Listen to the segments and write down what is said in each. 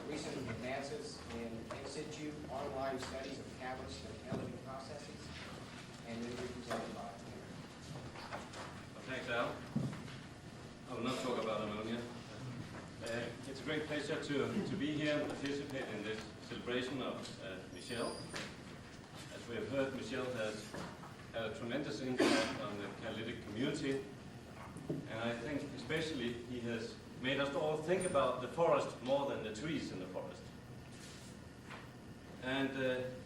recent advances in in situ online studies of catalyst and elegant processes, and will be presented by Thanks, Al. I will not talk about ammonia. It's a great pleasure to be here and participate in this celebration of Michel. As we have heard, Michel has had a tremendous impact on the catalytic community, and I think especially he has made us all think about the forest more than the trees in the forest. And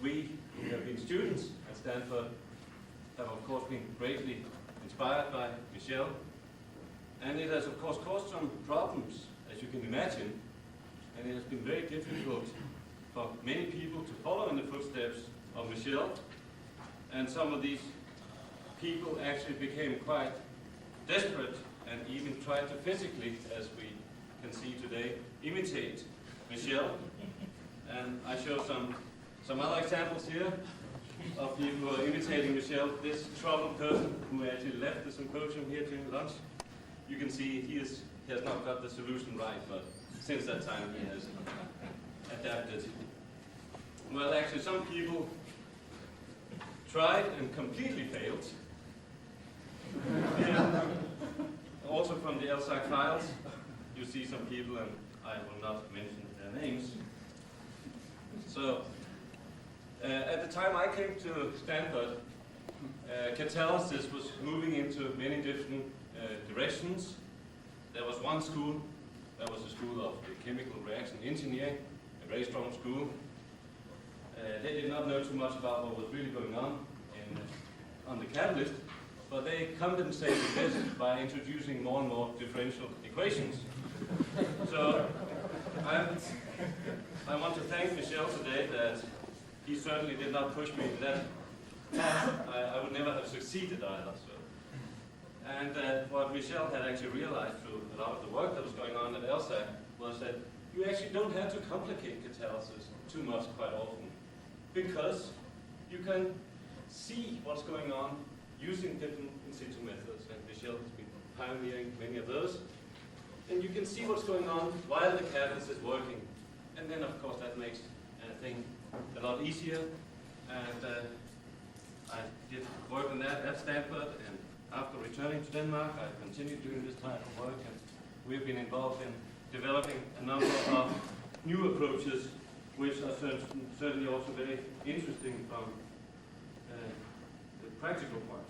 we who have been students at Stanford have of course been greatly inspired by Michel, and it has of course caused some problems, as you can imagine, and it has been very difficult for many people to follow in the footsteps of Michel, and some of these people actually became quite desperate and even tried to physically, as we can see today, imitate Michel. And I show some other examples here of people who are imitating Michel. This troubled person who actually left the symposium here during lunch, you can see he has not got the solution right, but since that time he has adapted. Well, actually some people tried and completely failed. Yeah. Also from the LSAC files, you see some people, and I will not mention their names. So, at the time I came to Stanford, catalysis was moving into many different directions. There was one school, that was the school of the chemical reaction engineering, a very strong school. They did not know too much about what was really going on the catalyst, but they compensated this by introducing more and more differential equations. So I want to thank Michel today that he certainly did not push me that path. I would never have succeeded either. So. And what Michel had actually realized through a lot of the work that was going on at LSAC was that you actually don't have to complicate catalysis too much quite often, because you can see what's going on using different in situ methods, and Michel has been pioneering many of those. And you can see what's going on while the catalyst is working. And then of course that makes things a lot easier. And I did work on that at Stanford, and after returning to Denmark I continued doing this type of work, and we've been involved in developing a number of new approaches which are certainly also very interesting from the practical point.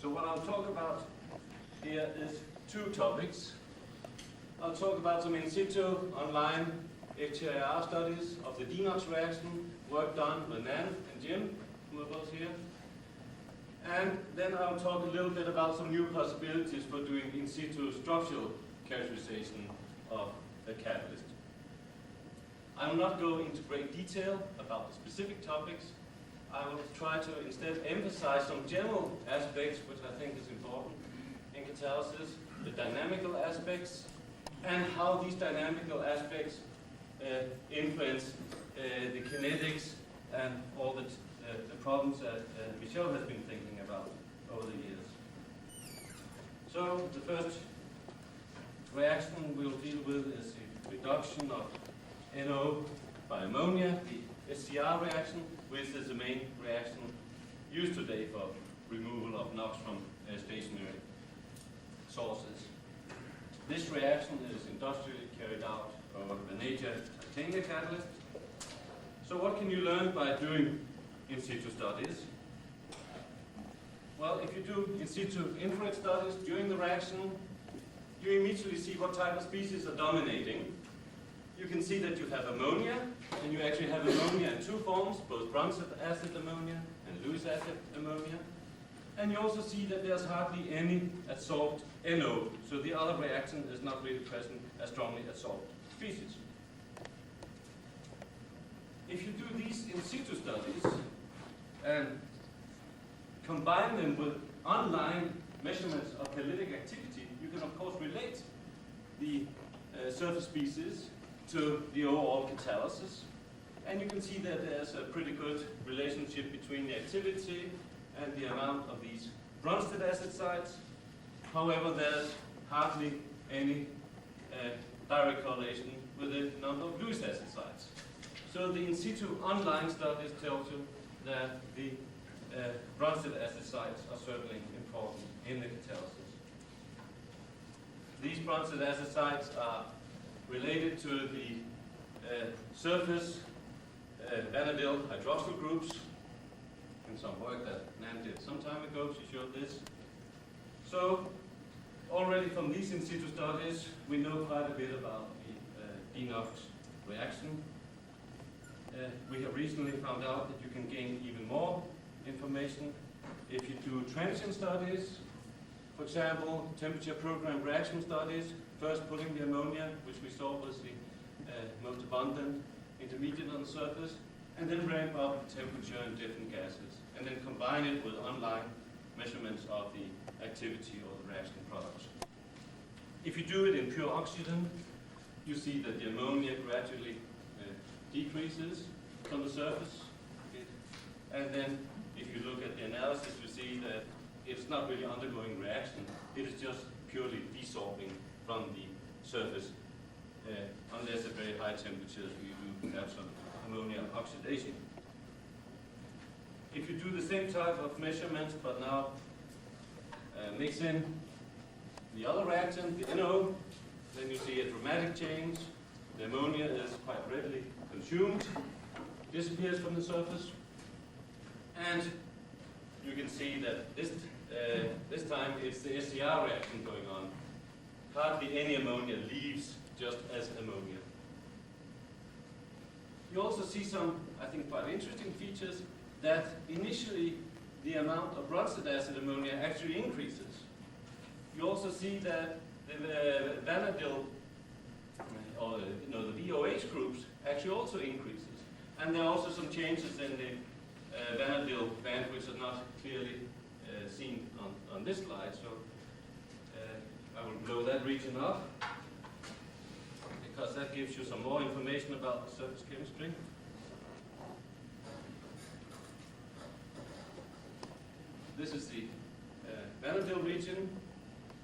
So what I'll talk about here is two topics. I'll talk about some in situ online HIR studies of the Denox reaction, work done with Nan and Jim, who are both here. And then I'll talk a little bit about some new possibilities for doing in situ structural characterization of the catalyst. I will not go into great detail about the specific topics. I will try to instead emphasize some general aspects which I think is important in catalysis, the dynamical aspects, and how these dynamical aspects influence the kinetics and all the problems that Michel has been thinking about over the years. So the first reaction we'll deal with is the reduction of NO by ammonia, the SCR reaction, which is the main reaction used today for removal of NOx from stationary sources. This reaction is industrially carried out over a Vanadium titanium catalyst. So what can you learn by doing in situ studies? Well, if you do in situ infrared studies during the reaction, you immediately see what type of species are dominating. You can see that you have ammonia, and you actually have ammonia in two forms, both Bronsted acid ammonia and Lewis acid ammonia. And you also see that there's hardly any adsorbed NO, so the other reaction is not really present as strongly adsorbed species. If you do these in situ studies and combine them with online measurements of catalytic activity, you can of course relate the surface species to the overall catalysis. And you can see that there's a pretty good relationship between the activity and the amount of these Bronsted acid sites. However, there's hardly any direct correlation with the number of Lewis acid sites. So the in situ online studies tells you that the Bronsted acid sites are certainly important in the catalysis. These Bronsted acid sites are related to the surface vanadilyl hydroxyl groups in some work that Nan did some time ago. She showed this. So already from these in situ studies, we know quite a bit about the DeNOx reaction. We have recently found out that you can gain even more information if you do transient studies. For example, temperature programmed reaction studies, first putting the ammonia, which we saw was the most abundant intermediate on the surface, and then ramp up the temperature in different gases, and then combine it with online measurements of the activity of the reaction products. If you do it in pure oxygen, you see that the ammonia gradually decreases from the surface. And then if you look at the analysis, you see that it's not really undergoing reaction. It is just purely desorbing from the surface, unless at very high temperatures you do have some ammonia oxidation. If you do the same type of measurements, but now mix in the other reactant, the NO, then you see a dramatic change. The ammonia is quite readily consumed, disappears from the surface, and you can see that this time it's the SCR reaction going on. Hardly any ammonia leaves just as ammonia. You also see some, I think, quite interesting features that initially the amount of Bronsted acid ammonia actually increases. You also see that the vanadilyl, or the VOH groups, actually also increases. And there are also some changes in the vanadilyl band, which are not clearly seen on this slide. So I will blow that region up, because that gives you some more information about the surface chemistry. This is the vanadilyl region.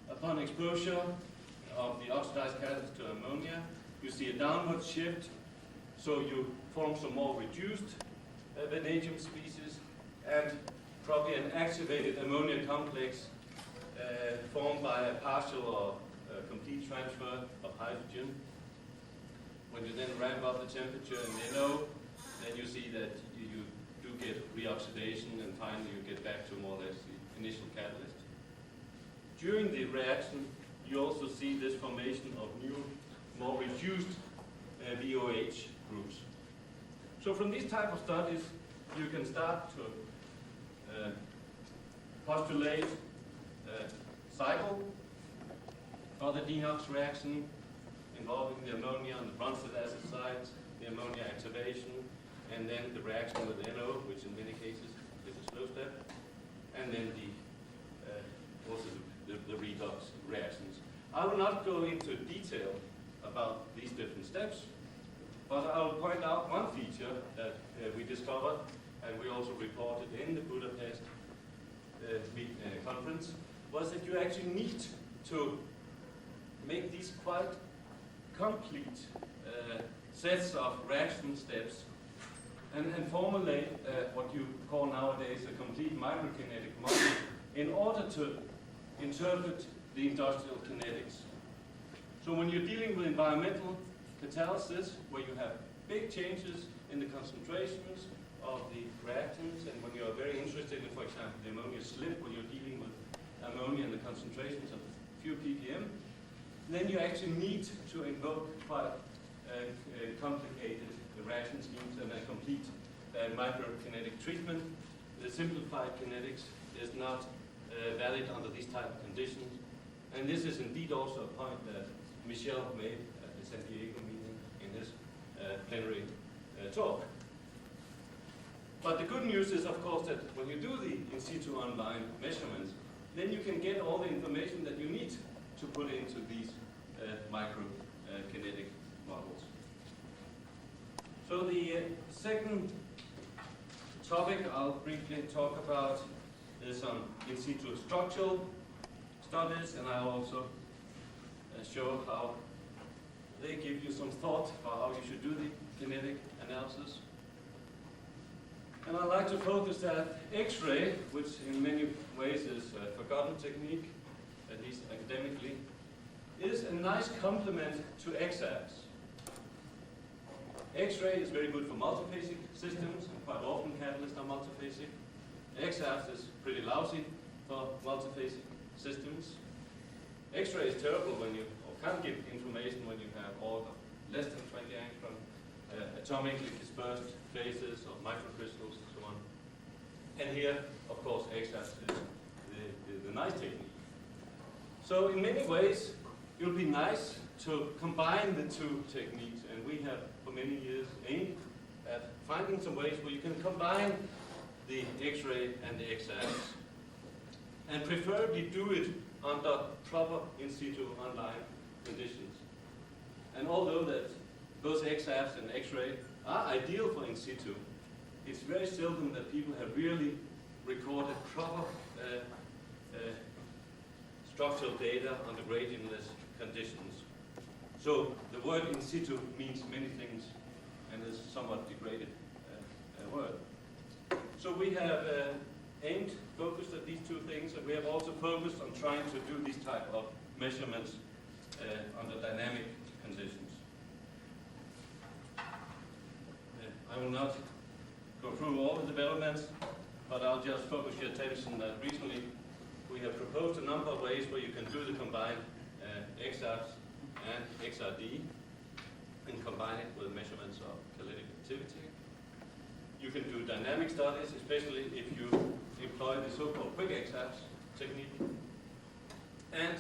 Upon exposure of the oxidized catalyst to ammonia, you see a downward shift, so you form some more reduced vanadium species, and probably an activated ammonia complex formed by a partial or complete transfer of hydrogen. When you then ramp up the temperature in NO, then you see that you do get reoxidation, and finally you get back to more or less the initial catalyst. During the reaction, you also see this formation of new, more reduced VOH groups. So from these type of studies, you can start to postulate a cycle for the DeNOx reaction involving the ammonia on the Bronsted acid sites, the ammonia activation, and then the reaction with NO, which in many cases is a slow step, and then also the redox reactions. I will not go into detail about these different steps, but I will point out one feature that we discovered, and we also reported in the Budapest conference, was that you actually need to make these quite complete sets of reaction steps and formulate what you call nowadays a complete microkinetic model in order to interpret the industrial kinetics. So when you're dealing with environmental catalysis, where you have big changes in the concentrations of the reactants, and when you are very interested in, for example, the ammonia slip, when you're dealing with ammonia and the concentrations of a few ppm, then you actually need to invoke quite complicated reaction schemes and a complete microkinetic treatment. The simplified kinetics is not valid under these type of conditions. And this is indeed also a point that Michel made at the San Diego meeting in his plenary talk. But the good news is, of course, that when you do the in situ online measurements, then you can get all the information that you need to put into these microkinetic models. So the second topic I'll briefly talk about is some in situ structural studies, and I'll also show how They give you some thought about how you should do the kinetic analysis. And I like to focus that X-ray, which in many ways is a forgotten technique, at least academically, is a nice complement to X-abs. X-ray is very good for multiphasic systems, and quite often catalysts are multiphasic. X-abs is pretty lousy for multiphasic systems. X-ray is terrible when you, or can't give information when you have order less than 20 angstrom, atomically dispersed phases of microcrystals and so on. And here, of course, X-abs is the nice technique. So in many ways, it would be nice to combine the two techniques, and we have for many years aimed at finding some ways where you can combine the X-ray and the X-abs, and preferably do it under proper in situ online conditions. And although that both X-abs and X-ray are ideal for in situ, it's very seldom that people have really recorded proper structural data under gradient-less conditions. So the word in situ means many things and is somewhat degraded word. So we have focused at these two things, and we have also focused on trying to do these type of measurements under dynamic conditions. I will not go through all the developments, but I'll just focus your attention that recently we have proposed a number of ways where you can do the combined X-abs and XRD and combine it with measurements of catalytic activity. You can do dynamic studies, especially if you employ the so-called quick X-abs technique. And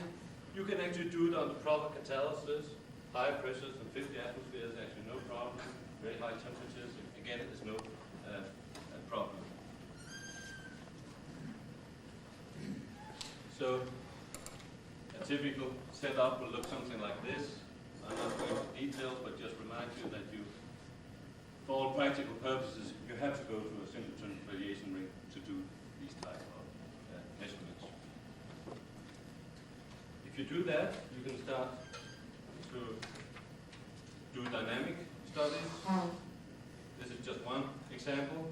you can actually do it under proper catalysis, higher pressures than 50 atmospheres, actually no problem. Very high temperatures, again, there's no problem. So a typical setup will look something like this. I'm not going into details, but just remind you that you, for all practical purposes, you have to go to a synchrotron radiation ring to do these type of measurements. If you do that, you can start to do dynamic studies. This is just one example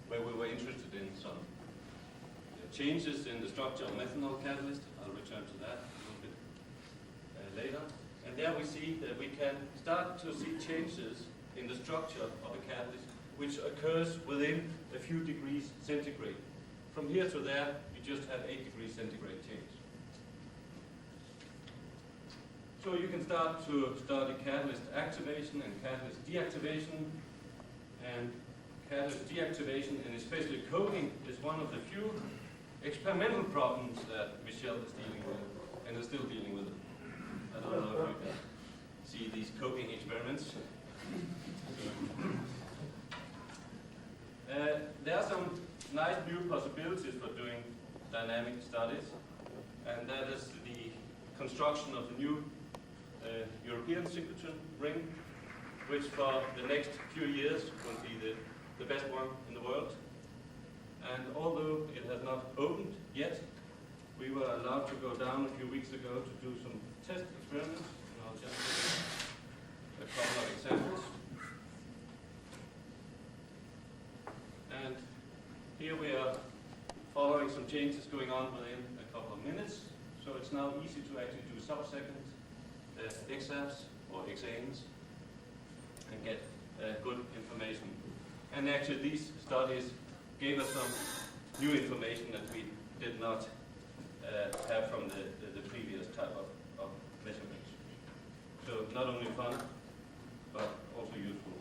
where we were interested in some changes in the structure of methanol catalyst. I'll return to that a little bit later. And there we see that we can start to see changes in the structure of a catalyst which occurs within a few degrees centigrade. From here to there, you just have 8 degrees centigrade change. So you can start to study catalyst activation and catalyst deactivation. And catalyst deactivation, and especially coating, is one of the few experimental problems that Michel is dealing with, and is still dealing with. I don't know if you can see these coating experiments. There are some nice new possibilities for doing dynamic studies, and that is the construction of a new European synchrotron ring, which for the next few years will be the best one in the world. And although it has not opened yet, we were allowed to go down a few weeks ago to do some test experiments, and I'll just give a couple of examples. And here we are following some changes going on within a couple of minutes. So it's now easy to actually do sub-second X-abs or X-ains and get good information. And actually these studies gave us some new information that we did not have from the previous type of measurements. So not only fun, but also useful.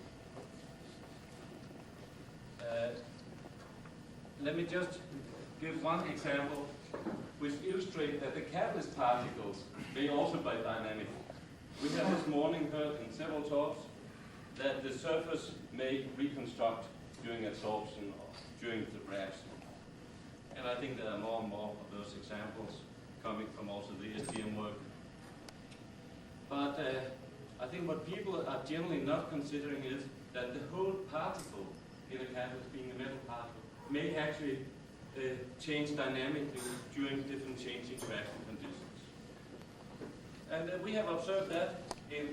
Let me just give one example which illustrates that the catalyst particles may also be dynamic. We have this morning heard in several talks that the surface may reconstruct during absorption or during the reaction. And I think there are more and more of those examples coming from also the STM work. But I think what people are generally not considering is that the whole particle in a catalyst, being a metal particle, may actually change dynamically during different changing reaction conditions. And we have observed that in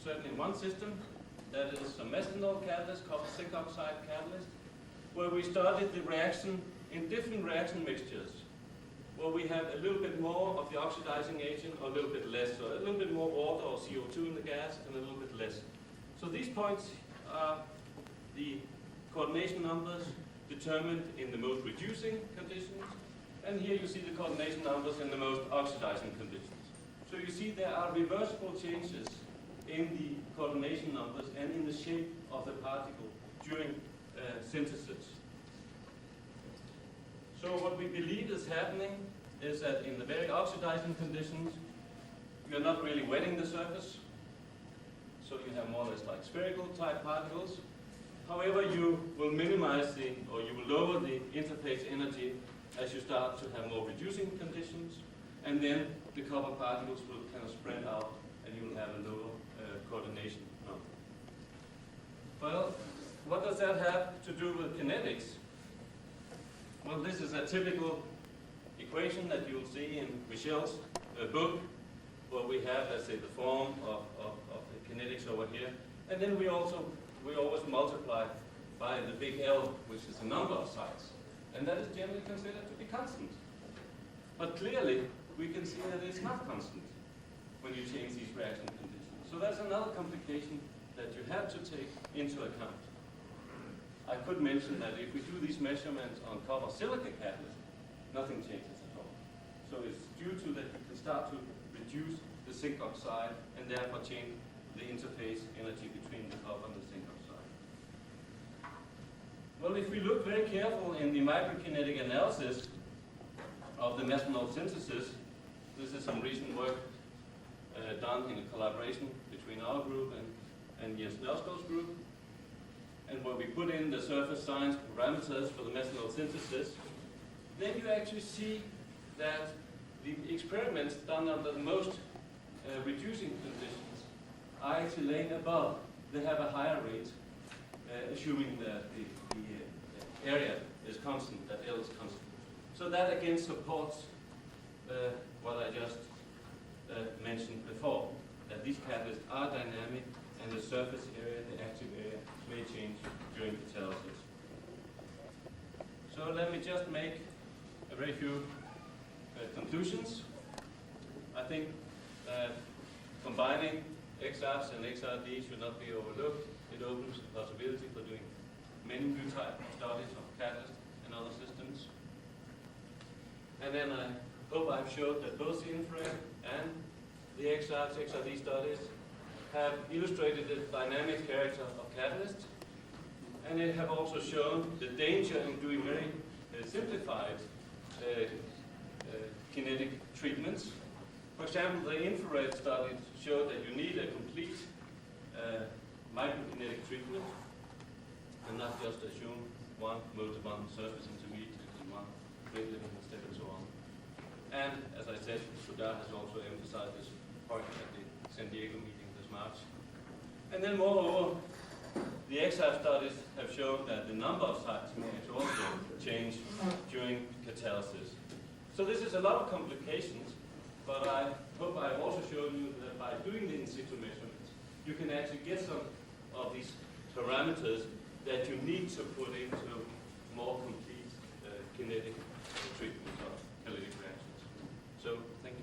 certainly in one system, that is a methanol catalyst called zinc oxide catalyst, where we started the reaction in different reaction mixtures, where we have a little bit more of the oxidizing agent or a little bit less, so a little bit more water or CO2 in the gas and a little bit less. So these points are the coordination numbers determined in the most reducing conditions, and here you see the coordination numbers in the most oxidizing conditions. So you see there are reversible changes in the coordination numbers and in the shape of the particle during synthesis. So what we believe is happening is that in the very oxidizing conditions, you're not really wetting the surface, so you have more or less like spherical type particles. However, you will minimize or you will lower the interface energy as you start to have more reducing conditions, and then the copper particles will kind of spread out and you will have a lower coordination number. Well, what does that have to do with kinetics? Well, this is a typical equation that you'll see in Michel's book, where we have, let's say, the form of the kinetics over here. And then we always multiply by the big L, which is the number of sites. And that is generally considered to be constant. But clearly, we can see that it's not constant when you change these reaction conditions. So that's another complication that you have to take into account. I could mention that if we do these measurements on copper silica catalyst, nothing changes at all. So it's due to that you can start to reduce the zinc oxide and therefore change the interface energy between the copper and the zinc oxide. Well, if we look very careful in the microkinetic analysis of the methanol synthesis, this is some recent work done in a collaboration between our group and Jens Nørskou's group, and where we put in the surface science parameters for the methanol synthesis, then you actually see that the experiments done under the most reducing conditions are actually laying above. They have a higher rate, assuming that the area is constant, that L is constant. So that again supports what I just mentioned before, that these catalysts are dynamic and the surface area, the active area, may change during catalysis. So let me just make a very few conclusions. I think that combining XRs and XRD should not be overlooked. It opens the possibility for doing many new type of studies of catalysts and other systems. And then I hope I've showed that both the infrared and the XRs, XRD studies have illustrated the dynamic character of catalysts, and they have also shown the danger in doing very simplified kinetic treatments. For example, the infrared studies showed that you need a complete microkinetic treatment and not just assume one mode of one surface intermediate and one rate limiting step and so on. And as I said, Sudhar has also emphasized this point at the San Diego meeting this March. And then moreover, the XR studies have shown that the number of sites may also change during catalysis. So this is a lot of complications, but I hope I've also shown you that by doing the in situ measurements, you can actually get some of these parameters that you need to put into more complete kinetic treatment of catalytic reactions. So, thank you.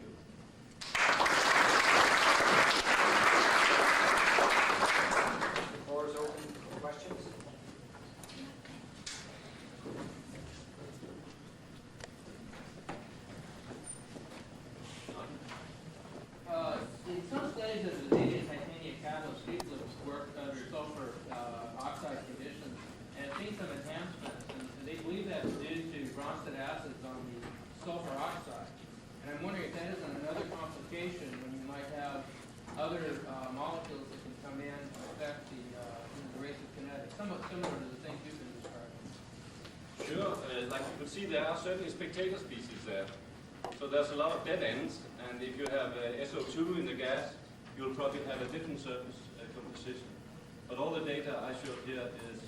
The floor is open for questions. In some studies of the vanadium titanium catalyst, people have worked under sulfur oxide conditions and have seen some enhancements, and they believe that's due to Bronsted acids on the sulfur oxide. And I'm wondering if that isn't another complication when you might have other molecules that can come in and affect the race of kinetics, somewhat similar to the things you've been describing. Sure, like you can see, there are certainly spectator species there. So there's a lot of dead ends, and if you have SO2 in the gas, you'll probably have a different surface composition. But all the data I showed here is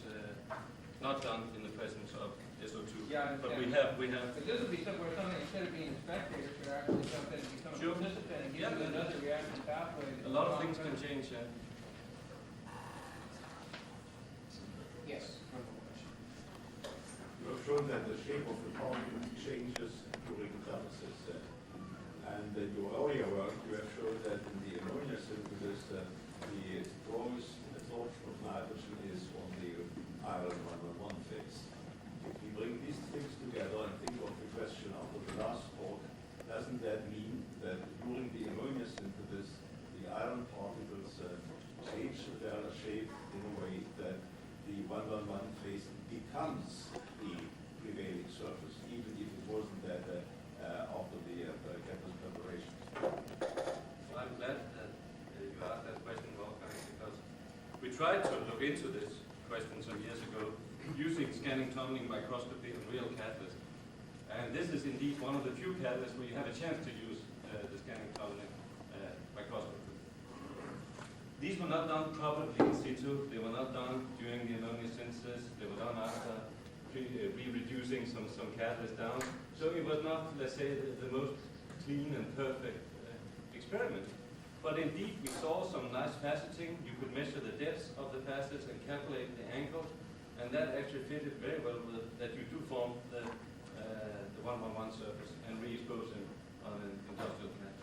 not done in the presence of SO2. Yeah, I But understand. we have, But this would be somewhere something, instead of being a spectator, should actually jump in and become a Sure. participant and give Yeah. you another reaction pathway. a lot of things can change, Yes, one more question. You have shown that the shape of the particle changes during catalysis. And in your earlier work, you have shown that in the ammonia synthesis, the strongest absorption of nitrogen is on the iron 111 phase. If we bring these things together and think of the question after the last talk, doesn't that mean that during the ammonia synthesis, the iron particles change their shape in a way that the 111 phase becomes the prevailing surface, even if it wasn't that after the catalyst preparation? Well, I'm glad that you asked that question, Wolfgang, because we tried to look into this question some years ago using scanning tunneling microscopy and real catalysts. And this is indeed one of the few catalysts where you have a chance to use the scanning tunneling microscopy. These were not done properly in situ. They were not done during the ammonia synthesis. They were done after re-reducing some catalyst down. So it was not, let's say, the most clean and perfect experiment. But indeed, we saw some nice faceting. You could measure the depths of the facets and calculate the angle. And that actually fitted very well with that you do form the 111 surface and re-expose it on an industrial plant.